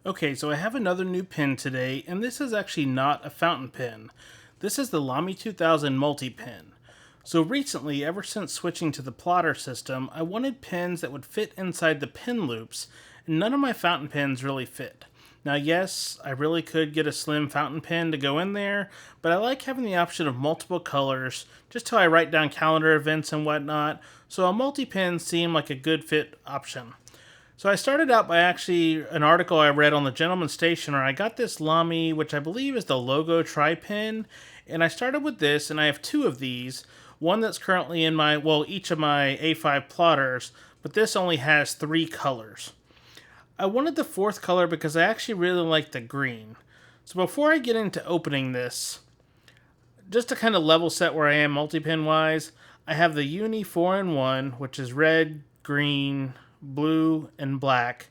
Okay, so I have another new pen today, and this is actually not a fountain pen. This is the Lamy 2000 Multipen. So recently, ever since switching to the plotter system, I wanted pens that would fit inside the pen loops, and none of my fountain pens really fit. Now, yes, I really could get a slim fountain pen to go in there, but I like having the option of multiple colors just till I write down calendar events and whatnot, so a multi-pen seemed like a good fit option. So I started out by actually an article I read on the Gentleman Stationer. I got this Lamy, which I believe is the Logo Tri Pen, and I started with this, and I have two of these. One that's currently in each of my A5 plotters, but this only has three colors. I wanted the fourth color because I actually really like the green. So before I get into opening this, just to kind of level set where I am multi-pen wise, I have the Uni 4-in-1, which is red, green, blue, and black,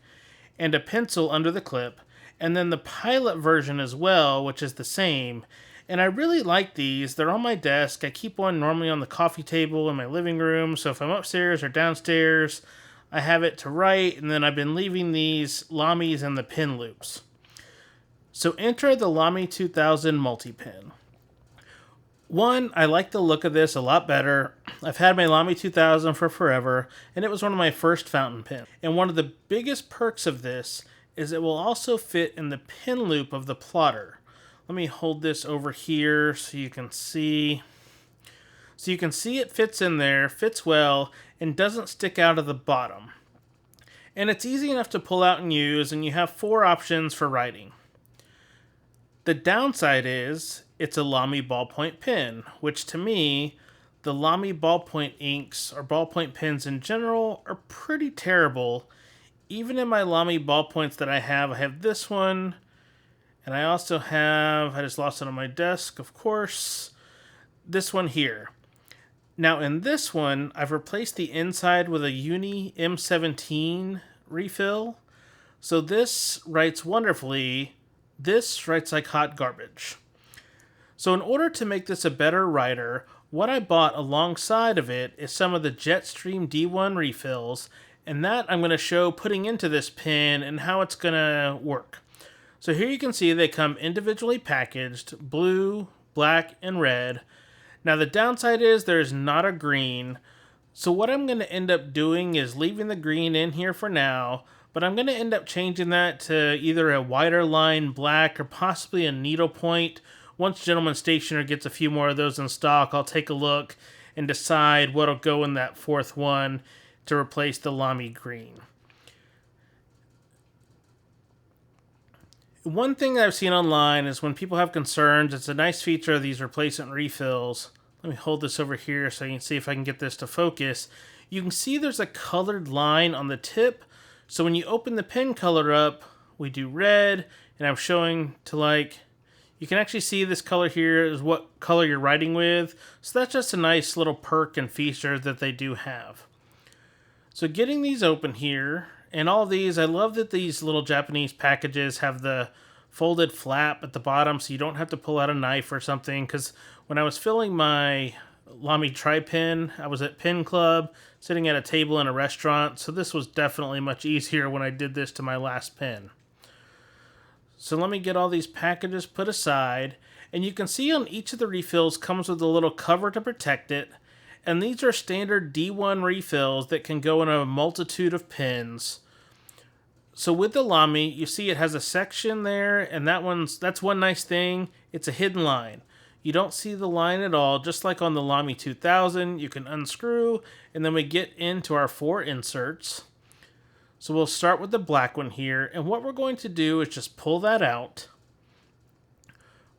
and a pencil under the clip, and then the Pilot version as well, which is the same. And I really like these. They're on my desk. I keep one normally on the coffee table in my living room, so if I'm upstairs or downstairs, I have it to write, and then I've been leaving these Lamys in the pen loops. So enter the Lamy 2000 Multipen. One, I like the look of this a lot better. I've had my Lamy 2000 for forever, and it was one of my first fountain pens. And one of the biggest perks of this is it will also fit in the pen loop of the plotter. Let me hold this over here so you can see. So you can see it fits in there, fits well, and doesn't stick out of the bottom. And it's easy enough to pull out and use, and you have four options for writing. The downside is it's a Lamy ballpoint pen, which to me, the Lamy ballpoint inks or ballpoint pens in general are pretty terrible. Even in my Lamy ballpoints that I have this one, and I also have, I just lost it on my desk, of course, this one here. Now in this one, I've replaced the inside with a Uni M17 refill. So this writes wonderfully. This writes like hot garbage. So in order to make this a better writer, what I bought alongside of it is some of the Jetstream D1 refills, and that I'm going to show putting into this pen and how it's going to work. So here you can see they come individually packaged, blue, black, and red. Now the downside is there's not a green, so what I'm going to end up doing is leaving the green in here for now, but I'm going to end up changing that to either a wider line black or possibly a needlepoint. Once Gentleman Stationer gets a few more of those in stock, I'll take a look and decide what'll go in that fourth one to replace the Lamy green. One thing I've seen online is when people have concerns, it's a nice feature of these replacement refills. Let me hold this over here so you can see if I can get this to focus. You can see there's a colored line on the tip. So when you open the pen color up, we do red, and I'm showing to you can actually see this color here is what color you're writing with. So that's just a nice little perk and feature that they do have. So getting these open here, and all of these, I love that these little Japanese packages have the folded flap at the bottom so you don't have to pull out a knife or something, because when I was filling my Lamy Tri Pen, I was at Pen Club, sitting at a table in a restaurant, so this was definitely much easier when I did this to my last pen. So let me get all these packages put aside, and you can see on each of the refills comes with a little cover to protect it, and these are standard D1 refills that can go in a multitude of pens. So with the Lamy, you see it has a section there, and that's one nice thing, it's a hidden line. You don't see the line at all, just like on the Lamy 2000. You can unscrew, and then we get into our four inserts. So we'll start with the black one here, and what we're going to do is just pull that out. I'm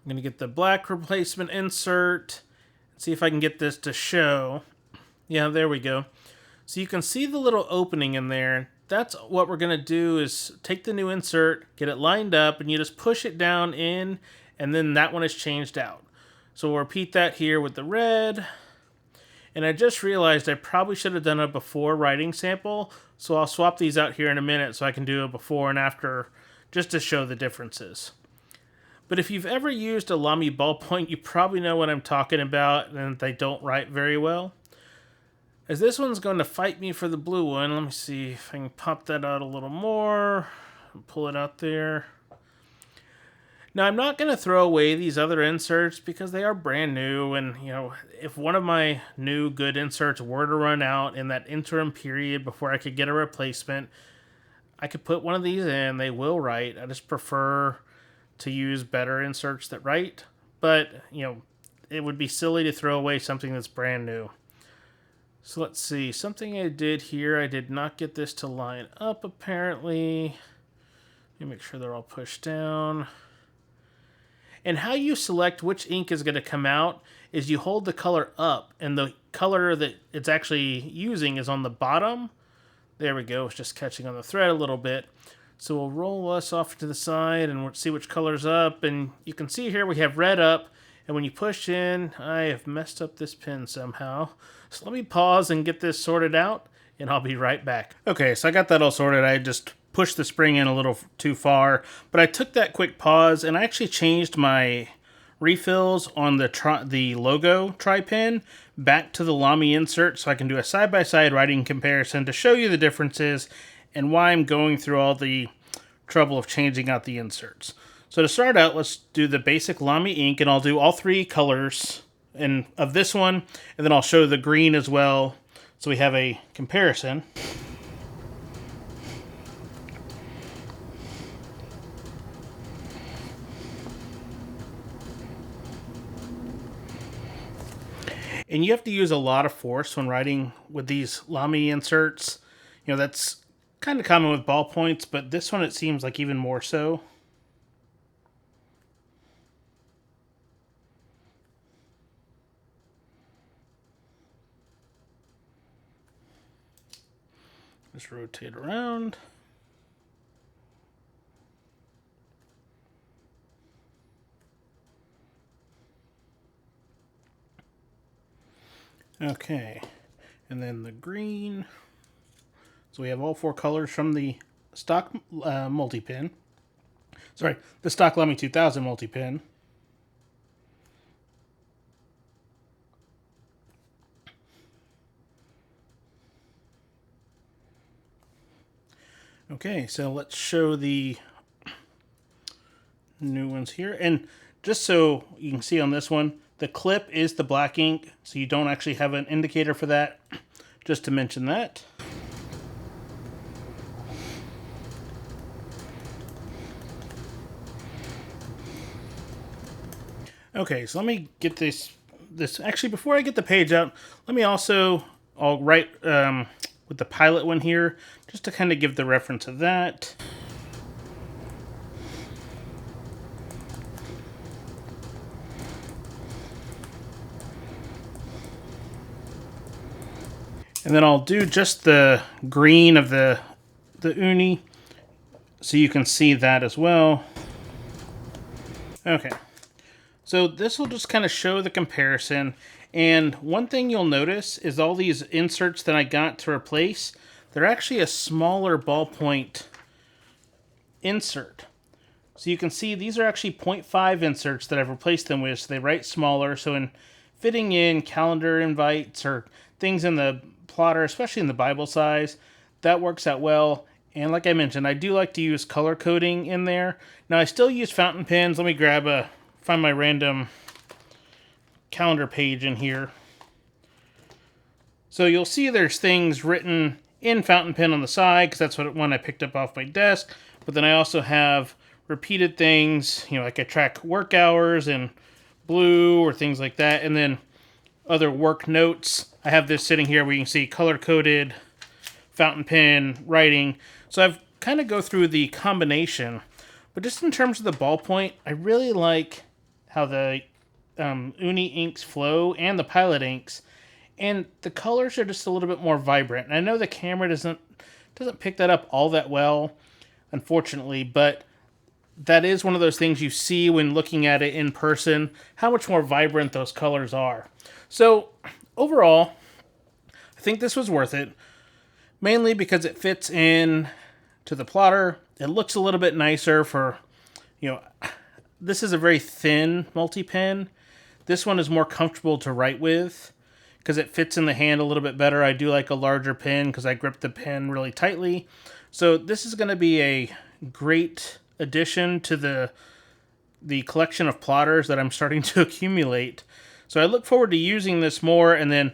going to get the black replacement insert, see if I can get this to show. Yeah, there we go. So you can see the little opening in there. That's what we're going to do is take the new insert, get it lined up, and you just push it down in, and then that one is changed out. So we'll repeat that here with the red. And I just realized I probably should have done a before writing sample, so I'll swap these out here in a minute so I can do a before and after just to show the differences. But if you've ever used a Lamy ballpoint, you probably know what I'm talking about, and they don't write very well. As this one's going to fight me for the blue one, let me see if I can pop that out a little more. pull it out there. Now, I'm not going to throw away these other inserts because they are brand new, and if one of my new good inserts were to run out in that interim period before I could get a replacement, I could put one of these in. They will write. I just prefer to use better inserts that write, but it would be silly to throw away something that's brand new. So let's see, something I did here, I did not get this to line up apparently. Let me make sure they're all pushed down. And how you select which ink is going to come out is you hold the color up, and the color that it's actually using is on the bottom. There we go, it's just catching on the thread a little bit. So we'll roll us off to the side and we'll see which color's up. And you can see here we have red up, and when you push in, I have messed up this pen somehow. So let me pause and get this sorted out, and I'll be right back. Okay, so I got that all sorted. I just pushed the spring in a little too far, but I took that quick pause and I actually changed my refills on the Logo Tri Pen back to the Lamy insert so I can do a side-by-side writing comparison to show you the differences and why I'm going through all the trouble of changing out the inserts. So to start out, let's do the basic Lamy ink, and I'll do all three colors of this one, and then I'll show the green as well so we have a comparison. And you have to use a lot of force when writing with these Lamy inserts. That's kind of common with ballpoints, but this one it seems like even more so. Just rotate around. Okay, and then the green. So we have all four colors from the stock Multipen. Sorry, the stock Lamy 2000 Multipen. Okay, so let's show the new ones here. And just so you can see on this one, the clip is the black ink, so you don't actually have an indicator for that, just to mention that. Okay, so let me get this. Actually, before I get the page out, let me I'll write with the Pilot one here, just to kind of give the reference of that. And then I'll do just the green of the uni, so you can see that as well. Okay, so this will just kind of show the comparison. And one thing you'll notice is all these inserts that I got to replace, they're actually a smaller ballpoint insert. So you can see these are actually 0.5 inserts that I've replaced them with, so they write smaller. So in fitting in calendar invites or things in the plotter, especially in the Bible size, that works out well. And like I mentioned, I do like to use color coding in there. Now I still use fountain pens. Let me find my random calendar page in here. So you'll see there's things written in fountain pen on the side, because that's what one I picked up off my desk. But then I also have repeated things, like I track work hours in blue or things like that. And then other work notes. I have this sitting here where you can see color-coded fountain pen writing. So I've kind of go through the combination. But just in terms of the ballpoint, I really like how the uni inks flow and the Pilot inks. And the colors are just a little bit more vibrant. And I know the camera doesn't pick that up all that well, unfortunately, but that is one of those things you see when looking at it in person, how much more vibrant those colors are. So overall, I think this was worth it, mainly because it fits in to the plotter. It looks a little bit nicer for, this is a very thin multi-pen. This one is more comfortable to write with because it fits in the hand a little bit better. I do like a larger pen because I grip the pen really tightly. So this is going to be a great addition to the collection of plotters that I'm starting to accumulate. So I look forward to using this more, and then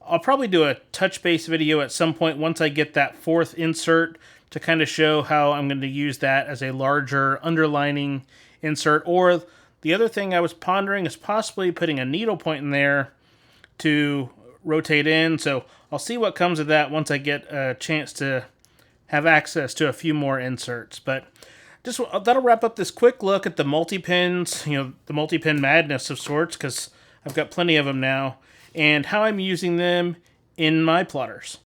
I'll probably do a touch base video at some point once I get that fourth insert to kind of show how I'm going to use that as a larger underlining insert. Or the other thing I was pondering is possibly putting a needle point in there to rotate in. So I'll see what comes of that once I get a chance to have access to a few more inserts. But just that'll wrap up this quick look at the multi-pens, the multi-pen madness of sorts, because I've got plenty of them now, and how I'm using them in my plotters.